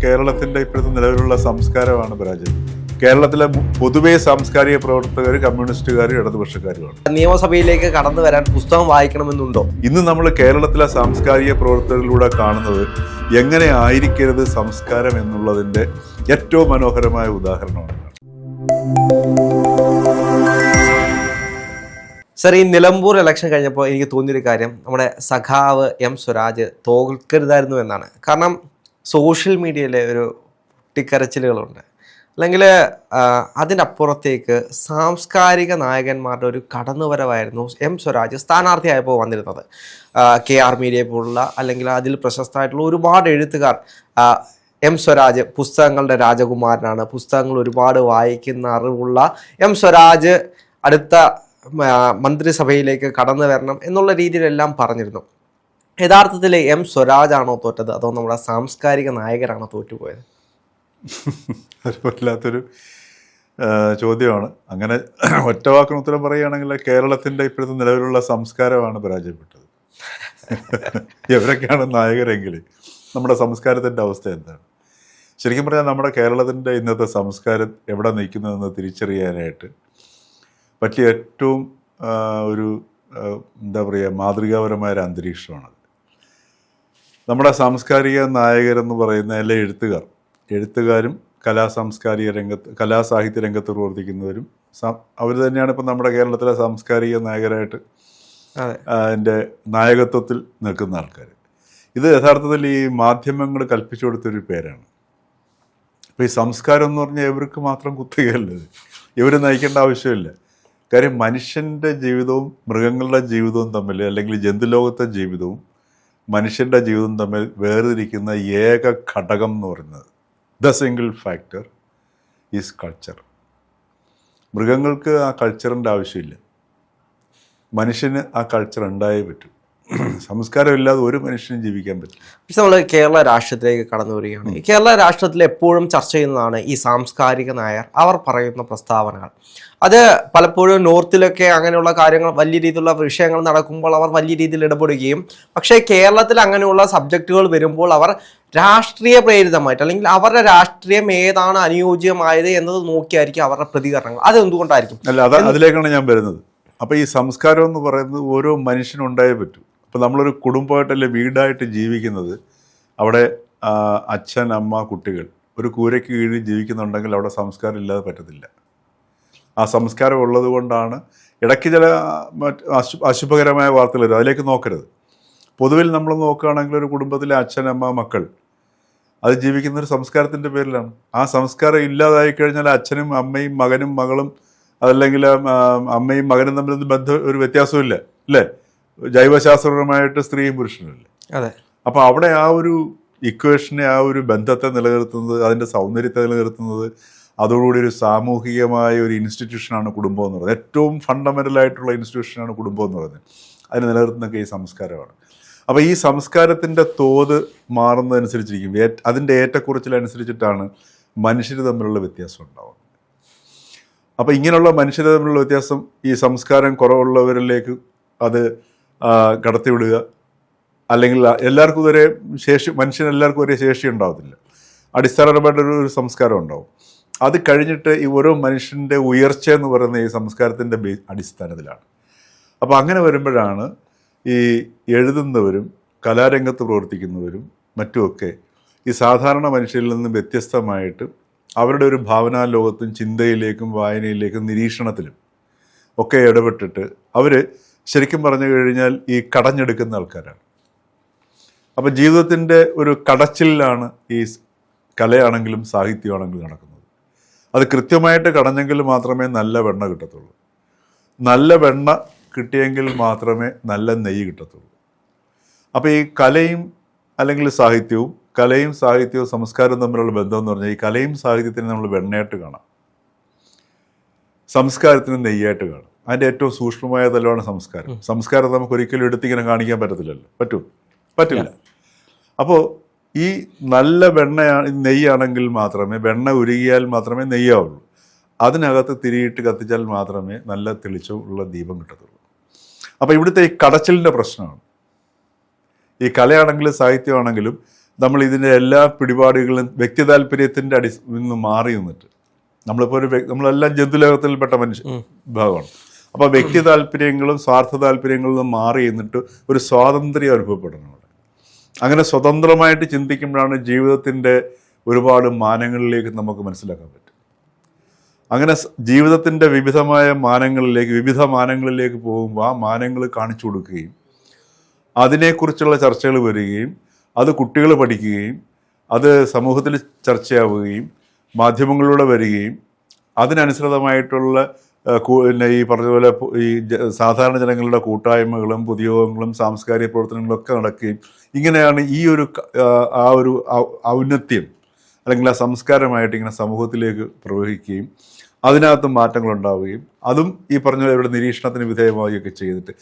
കേരളത്തിന്റെ ഇപ്പോഴത്തെ നിലവിലുള്ള സംസ്കാരമാണ് പരാജയം. കേരളത്തിലെ പൊതുവെ സാംസ്കാരിക പ്രവർത്തകർ കമ്മ്യൂണിസ്റ്റുകാരും ഇടതുപക്ഷക്കാരുമാണ്. നിയമസഭയിലേക്ക് കടന്നു വരാൻ പുസ്തകം വായിക്കണമെന്നുണ്ടോ? ഇന്ന് നമ്മൾ കേരളത്തിലെ സാംസ്കാരിക പ്രവർത്തകരിലൂടെ കാണുന്നത് എങ്ങനെ ആയിരിക്കരുത് സംസ്കാരം എന്നുള്ളതിന്റെ ഏറ്റവും മനോഹരമായ ഉദാഹരണമാണ്. സർ, ഈ നിലമ്പൂർ ഇലക്ഷൻ കഴിഞ്ഞപ്പോൾ എനിക്ക് തോന്നിയൊരു കാര്യം, നമ്മുടെ സഖാവ് എം സ്വരാജ് തോൽക്കരുതായിരുന്നു എന്നാണ്. കാരണം സോഷ്യൽ മീഡിയയിലെ ഒരു പൊട്ടിക്കരച്ചിലുകളുണ്ട്, അല്ലെങ്കിൽ അതിനപ്പുറത്തേക്ക് സാംസ്കാരിക നായകന്മാരുടെ ഒരു കടന്നുവരവായിരുന്നു എം സ്വരാജ് സ്ഥാനാർത്ഥിയായപ്പോൾ വന്നിരുന്നത്. KR മീഡിയയെ പോലുള്ള അല്ലെങ്കിൽ അതിൽ പ്രശസ്തമായിട്ടുള്ള ഒരുപാട് എഴുത്തുകാർ എം സ്വരാജ് പുസ്തകങ്ങളുടെ രാജകുമാരനാണ്, പുസ്തകങ്ങൾ ഒരുപാട് വായിക്കുന്ന അറിവുള്ള എം സ്വരാജ് അടുത്ത മന്ത്രിസഭയിലേക്ക് കടന്നു വരണം എന്നുള്ള രീതിയിലെല്ലാം പറഞ്ഞിരുന്നു. യഥാർത്ഥത്തിൽ എം സ്വരാജാണോ തോറ്റത്, അതോ നമ്മുടെ സാംസ്കാരിക നായകരാണോ തോറ്റുപോയത്? വല്ലാത്തൊരു ചോദ്യമാണ്. അങ്ങനെ ഒറ്റ വാക്കിന് ഉത്തരം പറയുകയാണെങ്കിൽ കേരളത്തിൻ്റെ ഇപ്പോഴത്തെ നിലവിലുള്ള സംസ്കാരമാണ് പരാജയപ്പെട്ടത്. എവരൊക്കെയാണ് നായകരെങ്കിൽ നമ്മുടെ സംസ്കാരത്തിൻ്റെ അവസ്ഥ എന്താണ്? ശരിക്കും പറഞ്ഞാൽ നമ്മുടെ കേരളത്തിൻ്റെ ഇന്നത്തെ സംസ്കാരം എവിടെ നിൽക്കുന്നതെന്ന് തിരിച്ചറിയാനായിട്ട് പറ്റിയ ഏറ്റവും ഒരു എന്താ പറയുക മാതൃകാപരമായൊരു അന്തരീക്ഷമാണത്. നമ്മുടെ സാംസ്കാരിക നായകരെന്ന് പറയുന്ന എല്ലാ എഴുത്തുകാരും കലാസാഹിത്യ രംഗത്ത് പ്രവർത്തിക്കുന്നവരും അവർ തന്നെയാണ് ഇപ്പം നമ്മുടെ കേരളത്തിലെ സാംസ്കാരിക നായകരായിട്ട് അതിൻ്റെ നായകത്വത്തിൽ നിൽക്കുന്ന ആൾക്കാർ. ഇത് യഥാർത്ഥത്തിൽ ഈ മാധ്യമങ്ങൾ കൽപ്പിച്ചു കൊടുത്തൊരു പേരാണ്. അപ്പോൾ ഈ സംസ്കാരം എന്ന് പറഞ്ഞാൽ ഇവർക്ക് മാത്രം കുത്തുകയല്ലത്, ഇവർ നയിക്കേണ്ട ആവശ്യമില്ല. കാര്യം മനുഷ്യൻ്റെ ജീവിതവും മൃഗങ്ങളുടെ ജീവിതവും തമ്മിൽ, അല്ലെങ്കിൽ ജന്തുലോകത്തെ ജീവിതവും മനുഷ്യൻ്റെ ജീവിതവും തമ്മിൽ വേർതിരിക്കുന്ന ഏക ഘടകം എന്ന് പറയുന്നത് the single factor is culture. മൃഗങ്ങൾക്ക് ആ കൾച്ചറിൻ്റെ ആവശ്യമില്ല, മനുഷ്യന് ആ കൾച്ചർ ഉണ്ടായേ പറ്റൂ. സംസ്കാരമില്ലാതെ ഒരു മനുഷ്യനും ജീവിക്കാൻ പറ്റില്ല. പക്ഷെ നമ്മൾ കേരള രാഷ്ട്രീയത്തിലേക്ക് കടന്നു വരികയാണ്. ഈ കേരള രാഷ്ട്രീയത്തിൽ എപ്പോഴും ചർച്ച ചെയ്യുന്നതാണ് ഈ സാംസ്കാരിക നായർ അവർ പറയുന്ന പ്രസ്താവനകൾ. അത് പലപ്പോഴും നോർത്തിലൊക്കെ അങ്ങനെയുള്ള കാര്യങ്ങൾ വലിയ രീതിയിലുള്ള വിഷയങ്ങൾ നടക്കുമ്പോൾ അവർ വലിയ രീതിയിൽ ഇടപെടുകയും, പക്ഷേ കേരളത്തിൽ അങ്ങനെയുള്ള സബ്ജക്റ്റുകൾ വരുമ്പോൾ അവർ രാഷ്ട്രീയ പ്രേരിതമായിട്ട്, അല്ലെങ്കിൽ അവരുടെ രാഷ്ട്രീയം ഏതാണ് അനുയോജ്യമായത് എന്നത് നോക്കിയായിരിക്കും അവരുടെ പ്രതികരണങ്ങൾ. അതെന്തുകൊണ്ടായിരിക്കും? അല്ല, അതിലേക്കാണ് ഞാൻ വരുന്നത്. അപ്പോൾ ഈ സംസ്കാരം എന്ന് പറയുന്നത് ഓരോ മനുഷ്യനുണ്ടായേ പറ്റൂ. അപ്പോൾ നമ്മളൊരു കുടുംബമായിട്ടല്ലേ വീടായിട്ട് ജീവിക്കുന്നത്. അവിടെ അച്ഛൻ, അമ്മ, കുട്ടികൾ ഒരു കൂരയ്ക്ക് കീഴിൽ ജീവിക്കുന്നുണ്ടെങ്കിൽ അവിടെ സംസ്കാരം ഇല്ലാതെ പറ്റത്തില്ല. ആ സംസ്കാരം ഉള്ളത് കൊണ്ടാണ് ഇടയ്ക്ക് ചില അശുഭകരമായ വാർത്തകൾ വരും, അതിലേക്ക് നോക്കരുത്. പൊതുവിൽ നമ്മൾ നോക്കുകയാണെങ്കിൽ ഒരു കുടുംബത്തിലെ അച്ഛൻ, അമ്മ, മക്കൾ അത് ജീവിക്കുന്ന ഒരു സംസ്കാരത്തിൻ്റെ പേരിലാണ്. ആ സംസ്കാരം ഇല്ലാതായി കഴിഞ്ഞാൽ അച്ഛനും അമ്മയും മകനും മകളും, അതല്ലെങ്കിൽ അമ്മയും മകനും തമ്മിലൊന്നും ഒരു വ്യത്യാസമില്ല അല്ലേ? ജൈവശാസ്ത്രപരമായിട്ട് സ്ത്രീയും പുരുഷനുമില്ല. അതെ. അപ്പോൾ അവിടെ ആ ഒരു ഇക്വേഷനെ, ആ ഒരു ബന്ധത്തെ നിലനിർത്തുന്നത്, അതിൻ്റെ സൗന്ദര്യത്തെ നിലനിർത്തുന്നത്, അതോടുകൂടി ഒരു സാമൂഹികമായ ഒരു ഇൻസ്റ്റിറ്റ്യൂഷനാണ് കുടുംബം എന്ന് പറയുന്നത്. ഏറ്റവും ഫണ്ടമെൻ്റലായിട്ടുള്ള ഇൻസ്റ്റിറ്റ്യൂഷനാണ് കുടുംബം എന്ന് പറയുന്നത്. അതിനെ നിലനിർത്തുന്നതൊക്കെ ഈ സംസ്കാരമാണ്. അപ്പോൾ ഈ സംസ്കാരത്തിൻ്റെ തോത് മാറുന്നതനുസരിച്ചിരിക്കും, അതിൻ്റെ ഏറ്റക്കുറച്ചിലനുസരിച്ചിട്ടാണ് മനുഷ്യർ തമ്മിലുള്ള വ്യത്യാസം ഉണ്ടാവുന്നത്. അപ്പോൾ ഇങ്ങനെയുള്ള മനുഷ്യർ തമ്മിലുള്ള വ്യത്യാസം ഈ സംസ്കാരം കുറവുള്ളവരിലേക്ക് അത് കടത്തിവിടുക, അല്ലെങ്കിൽ എല്ലാവർക്കും ഒരേ ശേഷി, മനുഷ്യനെല്ലാവർക്കും ഒരേ ശേഷി ഉണ്ടാവത്തില്ല. അടിസ്ഥാനപരമായിട്ടൊരു സംസ്കാരം ഉണ്ടാവും. അത് കഴിഞ്ഞിട്ട് ഈ ഓരോ മനുഷ്യൻ്റെ ഉയർച്ച എന്ന് പറയുന്ന ഈ സംസ്കാരത്തിൻ്റെ അടിസ്ഥാനത്തിലാണ്. അപ്പോൾ അങ്ങനെ വരുമ്പോഴാണ് ഈ എഴുതുന്നവരും കലാരംഗത്ത് പ്രവർത്തിക്കുന്നവരും മറ്റുമൊക്കെ ഈ സാധാരണ മനുഷ്യരിൽ നിന്നും വ്യത്യസ്തമായിട്ട് അവരുടെ ഒരു ഭാവനാ ലോകത്തും ചിന്തയിലേക്കും വായനയിലേക്കും നിരീക്ഷണത്തിലും ഒക്കെ ഇടപെട്ടിട്ട് അവർ ശരിക്കും പറഞ്ഞു കഴിഞ്ഞാൽ ഈ കടഞ്ഞെടുക്കുന്ന ആൾക്കാരാണ്. അപ്പം ജീവിതത്തിൻ്റെ ഒരു കടച്ചിലാണ് ഈ കലയാണെങ്കിലും സാഹിത്യമാണെങ്കിലും നടക്കുന്നത്. അത് കൃത്യമായിട്ട് കടഞ്ഞെങ്കിൽ മാത്രമേ നല്ല വെണ്ണ കിട്ടത്തുള്ളൂ. നല്ല വെണ്ണ കിട്ടിയെങ്കിൽ മാത്രമേ നല്ല നെയ്യ് കിട്ടത്തുള്ളൂ. അപ്പോൾ ഈ കലയും അല്ലെങ്കിൽ സാഹിത്യവും, കലയും സാഹിത്യവും സംസ്കാരവും തമ്മിലുള്ള ബന്ധം എന്ന് പറഞ്ഞാൽ ഈ കലയും സാഹിത്യത്തിനും നമ്മൾ വെണ്ണയായിട്ട് കാണാം, സംസ്കാരത്തിന് നെയ്യായിട്ട് കാണാം. അതിൻ്റെ ഏറ്റവും സൂക്ഷ്മമായ തലമാണ് സംസ്കാരം. സംസ്കാരം നമുക്ക് ഒരിക്കലും എടുത്തിങ്ങനെ കാണിക്കാൻ പറ്റത്തില്ലല്ലോ, പറ്റില്ല. അപ്പോൾ ഈ നല്ല നെയ്യാണെങ്കിൽ മാത്രമേ, വെണ്ണ ഉരുകിയാൽ മാത്രമേ നെയ്യാവുള്ളൂ. അതിനകത്ത് തിരിയിട്ട് കത്തിച്ചാൽ മാത്രമേ നല്ല തെളിച്ചമുള്ള ദീപം കിട്ടത്തുള്ളൂ. അപ്പോൾ ഇവിടുത്തെ ഈ കടച്ചിലിൻ്റെ പ്രശ്നമാണ്. ഈ കലയാണെങ്കിലും സാഹിത്യമാണെങ്കിലും നമ്മൾ ഇതിൻ്റെ എല്ലാ പിടിപാടുകളും വ്യക്തി താല്പര്യത്തിൻ്റെ നിന്ന് മാറി നിന്നിട്ട് നമ്മളിപ്പോൾ നമ്മളെല്ലാം ജന്തുലോകത്തിൽപ്പെട്ട വിഭാഗമാണ്. അപ്പോൾ വ്യക്തി താല്പര്യങ്ങളും സ്വാർത്ഥ താല്പര്യങ്ങളിൽ നിന്ന് മാറി നിന്നിട്ട് ഒരു സ്വാതന്ത്ര്യം അനുഭവപ്പെടണം അവിടെ. അങ്ങനെ സ്വതന്ത്രമായിട്ട് ചിന്തിക്കുമ്പോഴാണ് ജീവിതത്തിൻ്റെ ഒരുപാട് മാനങ്ങളിലേക്ക് നമുക്ക് മനസ്സിലാക്കാൻ പറ്റും. അങ്ങനെ ജീവിതത്തിൻ്റെ വിവിധ മാനങ്ങളിലേക്ക് പോകുമ്പോൾ ആ മാനങ്ങൾ കാണിച്ചു കൊടുക്കുകയും അതിനെക്കുറിച്ചുള്ള ചർച്ചകൾ വരികയും അത് കുട്ടികൾ പഠിക്കുകയും അത് സമൂഹത്തിൽ ചർച്ചയാവുകയും മാധ്യമങ്ങളിലൂടെ വരികയും അതിനനുസൃതമായിട്ടുള്ള പിന്നെ ഈ പറഞ്ഞ പോലെ ഈ സാധാരണ ജനങ്ങളുടെ കൂട്ടായ്മകളും പൊതുയോഗങ്ങളും സാംസ്കാരിക പ്രവർത്തനങ്ങളൊക്കെ നടക്കുകയും ഇങ്ങനെയാണ് ഈ ഒരു ഔന്നത്യം അല്ലെങ്കിൽ ആ സംസ്കാരമായിട്ട് ഇങ്ങനെ സമൂഹത്തിലേക്ക് പ്രവഹിക്കുകയും അതിനകത്ത് മാറ്റങ്ങളുണ്ടാവുകയും അതും ഈ പറഞ്ഞ പോലെ ഇവിടെ നിരീക്ഷണത്തിന് വിധേയമാവുകയൊക്കെ ചെയ്തിട്ട്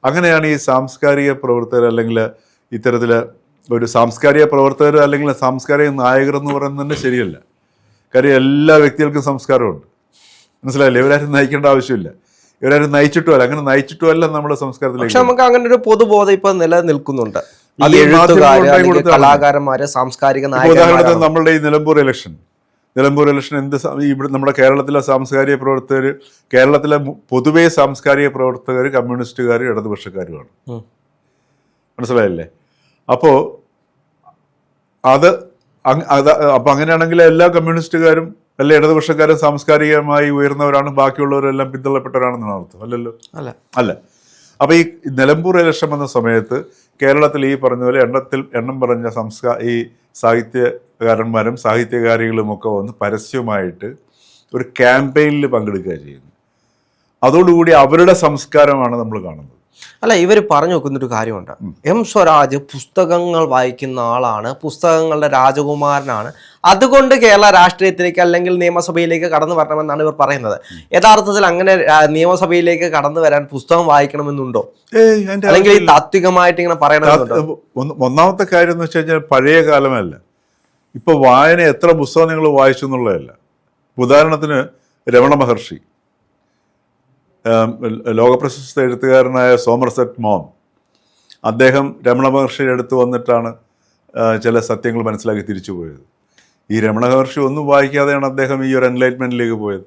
അങ്ങനെയാണ് ഈ സാംസ്കാരിക പ്രവർത്തകർ അല്ലെങ്കിൽ ഇത്തരത്തിൽ ഒരു സാംസ്കാരിക പ്രവർത്തകർ അല്ലെങ്കിൽ സാംസ്കാരിക നായകർ എന്ന് പറയുന്നത് തന്നെ ശരിയല്ല. കാര്യം എല്ലാ വ്യക്തികൾക്കും സംസ്കാരമുണ്ട്, മനസ്സിലായില്ലേ? ഇവരാരും നയിക്കേണ്ട ആവശ്യമില്ല, ഇവരാരും നയിച്ചിട്ടുമല്ല, അങ്ങനെ നയിച്ചിട്ടുമല്ല നമ്മുടെ സംസ്കാരത്തിലേക്ക്. പക്ഷെ നമുക്ക് അങ്ങനെ ഒരു പൊതുബോധം ഇപ്പൊ നിലനിൽക്കുന്നുണ്ട്. കലാകാരന്മാര്, സാംസ്കാരിക ഉദാഹരണത്തിന് നമ്മളുടെ ഈ നിലമ്പൂർ ഇലക്ഷൻ ഇവിടെ നമ്മുടെ കേരളത്തിലെ സാംസ്കാരിക പ്രവർത്തകർ, കേരളത്തിലെ പൊതുവേ സാംസ്കാരിക പ്രവർത്തകർ കമ്മ്യൂണിസ്റ്റുകാരും ഇടതുപക്ഷക്കാരുമാണ്, മനസ്സിലായില്ലേ? അപ്പോൾ അപ്പം അങ്ങനെയാണെങ്കിൽ എല്ലാ കമ്മ്യൂണിസ്റ്റുകാരും എല്ലാ ഇടതുപക്ഷക്കാരും സാംസ്കാരികമായി ഉയർന്നവരാണ്, ബാക്കിയുള്ളവരെല്ലാം പിന്തള്ളപ്പെട്ടവരാണെന്നാണ് അർത്ഥം. അല്ലല്ലോ, അല്ല. അപ്പോൾ ഈ നിലമ്പൂർ ഇലക്ഷൻ വന്ന സമയത്ത് കേരളത്തിൽ ഈ പറഞ്ഞ പോലെ എണ്ണം പറഞ്ഞ ഈ സാഹിത്യകാരന്മാരും സാഹിത്യകാരികളും ഒക്കെ വന്ന് പരസ്യമായിട്ട് ഒരു ക്യാമ്പയിനിൽ പങ്കെടുക്കുക ചെയ്യുന്നു. അതോടുകൂടി അവരുടെ സംസ്കാരമാണ് നമ്മൾ കാണുന്നത്. അല്ല, ഇവർ പറഞ്ഞു വെക്കുന്നൊരു കാര്യമുണ്ട്. എം സ്വരാജ് പുസ്തകങ്ങൾ വായിക്കുന്ന ആളാണ്, പുസ്തകങ്ങളുടെ രാജകുമാരനാണ്, അതുകൊണ്ട് കേരള രാഷ്ട്രീയത്തിലേക്ക് അല്ലെങ്കിൽ നിയമസഭയിലേക്ക് കടന്നു വരണമെന്നാണ് ഇവർ പറയുന്നത്. യഥാർത്ഥത്തിൽ അങ്ങനെ നിയമസഭയിലേക്ക് കടന്നു വരാൻ പുസ്തകം വായിക്കണമെന്നുണ്ടോ, അല്ലെങ്കിൽ ഈ താത്വികമായിട്ട് ഇങ്ങനെ പറയണമെന്നുണ്ടോ? ഒന്നാമത്തെ കാര്യം എന്ന് വെച്ച് കഴിഞ്ഞാൽ പഴയ കാലമല്ല, ഇപ്പൊ വായന എത്ര പുസ്തകം നിങ്ങൾ വായിച്ചു എന്നുള്ളതല്ല. ഉദാഹരണത്തിന് രമണ മഹർഷി, ലോകപ്രശസ്ത എഴുത്തുകാരനായ സോമർസെറ്റ് മോം, അദ്ദേഹം രമണ മഹർഷിയുടെ അടുത്ത് വന്നിട്ടാണ് ചില സത്യങ്ങൾ മനസ്സിലാക്കി തിരിച്ചു പോയത്. ഈ രമണ മഹർഷി ഒന്നും വായിക്കാതെയാണ് അദ്ദേഹം ഈ ഒരു എൻലൈറ്റ്മെൻറ്റിലേക്ക് പോയത്.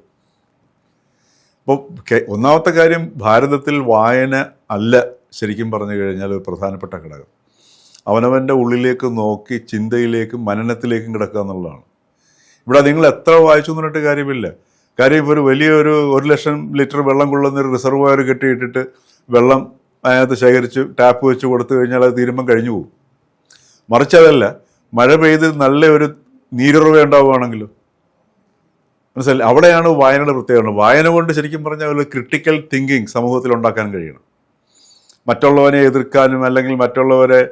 അപ്പോൾ ഒന്നാമത്തെ കാര്യം, ഭാരതത്തിൽ വായന അല്ല ശരിക്കും പറഞ്ഞു കഴിഞ്ഞാൽ ഒരു പ്രധാനപ്പെട്ട ഘടകം. അവനവൻ്റെ ഉള്ളിലേക്ക് നോക്കി ചിന്തയിലേക്കും മനനത്തിലേക്കും കിടക്കുക എന്നുള്ളതാണ്. ഇവിടെ നിങ്ങൾ എത്ര വായിച്ചു എന്ന് പറഞ്ഞിട്ട് കാര്യമില്ല. കാര്യം ഇപ്പോൾ ഒരു വലിയൊരു 1,00,000 ലിറ്റർ വെള്ളം കൊള്ളുന്നൊരു റിസർവോയർ കെട്ടിയിട്ടിട്ട് വെള്ളം അതിനകത്ത് ശേഖരിച്ച് ടാപ്പ് വെച്ച് കൊടുത്തു കഴിഞ്ഞാൽ അത് തീരുമ്പം കഴിഞ്ഞു പോകും. മറിച്ചതല്ല, മഴ പെയ്ത് നല്ല ഒരു നീരുറവ ഉണ്ടാവുകയാണെങ്കിലും, മനസ്സിലായി, അവിടെയാണ് വായനയുടെ പ്രത്യേകത. വായന കൊണ്ട് ശരിക്കും പറഞ്ഞാൽ ഒരു ക്രിട്ടിക്കൽ തിങ്കിങ് സമൂഹത്തിൽ ഉണ്ടാക്കാൻ കഴിയണം. മറ്റുള്ളവനെ എതിർക്കാനും അല്ലെങ്കിൽ മറ്റുള്ളവരെ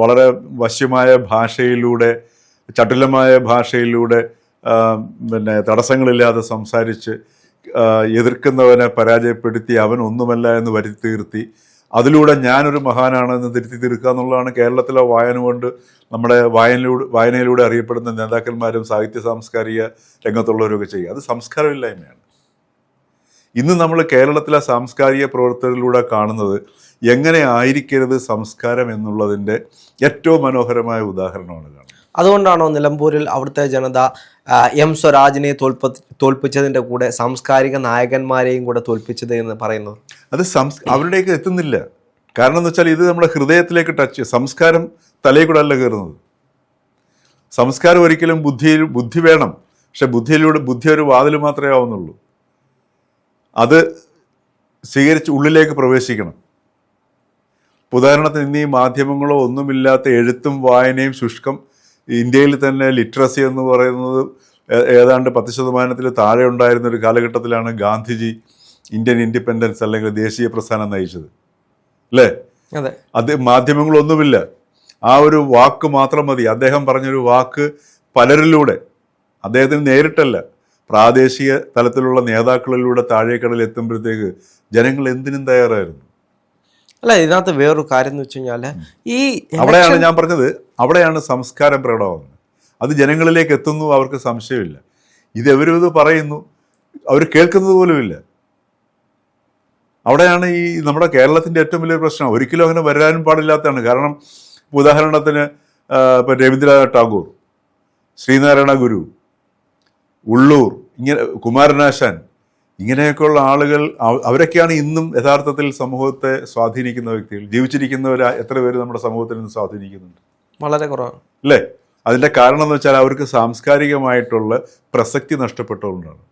വളരെ വശ്യമായ ഭാഷയിലൂടെ, ചടുലമായ ഭാഷയിലൂടെ, പിന്നെ തടസ്സങ്ങളില്ലാതെ സംസാരിച്ച് എതിർക്കുന്നവനെ പരാജയപ്പെടുത്തി അവൻ ഒന്നുമല്ല എന്ന് വരുത്തി തീർത്തി അതിലൂടെ ഞാനൊരു മഹാനാണെന്ന് തിരുത്തി തീർക്കുക എന്നുള്ളതാണ് കേരളത്തിലെ വായന കൊണ്ട് നമ്മുടെ വായനയിലൂടെ അറിയപ്പെടുന്ന നേതാക്കന്മാരും സാഹിത്യ സാംസ്കാരിക രംഗത്തുള്ളവരൊക്കെ ചെയ്യുക. അത് സംസ്കാരമില്ലായ്മയാണ്. ഇന്ന് നമ്മൾ കേരളത്തിലെ സാംസ്കാരിക പ്രവർത്തകരിലൂടെ കാണുന്നത് എങ്ങനെ ആയിരിക്കരുത് സംസ്കാരം എന്നുള്ളതിൻ്റെ ഏറ്റവും മനോഹരമായ ഉദാഹരണമാണ് കാണുന്നത്. അതുകൊണ്ടാണോ നിലമ്പൂരിൽ അവിടുത്തെ ജനത എം സ്വരാജിനെ തോൽപ്പിച്ചതിൻ്റെ കൂടെ സാംസ്കാരിക നായകന്മാരെയും കൂടെ തോൽപ്പിച്ചത് എന്ന് പറയുന്നത്? അത് അവരുടെയൊക്കെ എത്തുന്നില്ല. കാരണം എന്ന് വെച്ചാൽ ഇത് നമ്മുടെ ഹൃദയത്തിലേക്ക് ടച്ച്, സംസ്കാരം തലയിൽ കൂടെ അല്ല കയറുന്നത്. സംസ്കാരം ഒരിക്കലും ബുദ്ധി വേണം, പക്ഷെ ബുദ്ധി ഒരു വാതിൽ മാത്രമേ ആവുന്നുള്ളൂ. അത് സ്വീകരിച്ച് ഉള്ളിലേക്ക് പ്രവേശിക്കണം. ഉദാഹരണത്തിന് ഇന്ന് ഈ മാധ്യമങ്ങളോ ഒന്നുമില്ലാത്ത എഴുത്തും വായനയും ശുഷ്കം, ഇന്ത്യയിൽ തന്നെ ലിറ്ററസി എന്ന് പറയുന്നത് ഏതാണ്ട് 10% താഴെ ഉണ്ടായിരുന്ന ഒരു കാലഘട്ടത്തിലാണ് ഗാന്ധിജി ഇന്ത്യൻ ഇൻഡിപെൻഡൻസ് അല്ലെങ്കിൽ ദേശീയ പ്രസ്ഥാനം നയിച്ചത്, അല്ലേ? അത് മാധ്യമങ്ങളൊന്നുമില്ല, ആ ഒരു വാക്ക് മാത്രം മതി. അദ്ദേഹം പറഞ്ഞൊരു വാക്ക് പലരിലൂടെ, അദ്ദേഹത്തിന് നേരിട്ടല്ല, പ്രാദേശിക തലത്തിലുള്ള നേതാക്കളിലൂടെ താഴേക്കടലിൽ എത്തുമ്പോഴത്തേക്ക് ജനങ്ങൾ എന്തിനും തയ്യാറായിരുന്നു. അല്ല, ഇതിനകത്ത് വേറൊരു കാര്യം എന്ന് വെച്ച് കഴിഞ്ഞാൽ അവിടെയാണ് ഞാൻ പറഞ്ഞത്, അവിടെയാണ് സംസ്കാരം പ്രകടമാകുന്നത്. അത് ജനങ്ങളിലേക്ക് എത്തുന്നു, അവർക്ക് സംശയമില്ല. ഇതെവരും പറയുന്നു, അവർ കേൾക്കുന്നത് പോലുമില്ല. അവിടെയാണ് ഈ നമ്മുടെ കേരളത്തിൻ്റെ ഏറ്റവും വലിയ പ്രശ്നം. ഒരിക്കലും അങ്ങനെ വരാനും പാടില്ലാത്തതാണ്. കാരണം ഉദാഹരണത്തിന് ഇപ്പം രവീന്ദ്രനാഥ് ടാഗോർ, ശ്രീനാരായണ ഗുരു, ഉള്ളൂർ, ഇങ്ങനെ കുമാരനാശാൻ, ഇങ്ങനെയൊക്കെയുള്ള ആളുകൾ അവരൊക്കെയാണ് ഇന്നും യഥാർത്ഥത്തിൽ സമൂഹത്തെ സ്വാധീനിക്കുന്ന വ്യക്തികൾ. ജീവിച്ചിരിക്കുന്നവർ എത്ര പേര് നമ്മുടെ സമൂഹത്തിൽ നിന്ന് സ്വാധീനിക്കുന്നുണ്ട്? വളരെ കുറവാണ് അല്ലേ? അതിൻ്റെ കാരണം എന്ന് വെച്ചാൽ അവർക്ക് സാംസ്കാരികമായിട്ടുള്ള പ്രസക്തി നഷ്ടപ്പെട്ടുകൊണ്ടാണ്.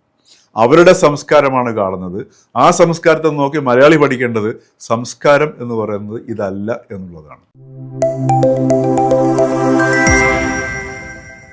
അവരുടെ സംസ്കാരമാണ് കാണുന്നത്. ആ സംസ്കാരത്തെ നോക്കി മലയാളി പഠിക്കേണ്ടത് സംസ്കാരം എന്ന് പറയുന്നത് ഇതല്ല എന്നുള്ളതാണ്.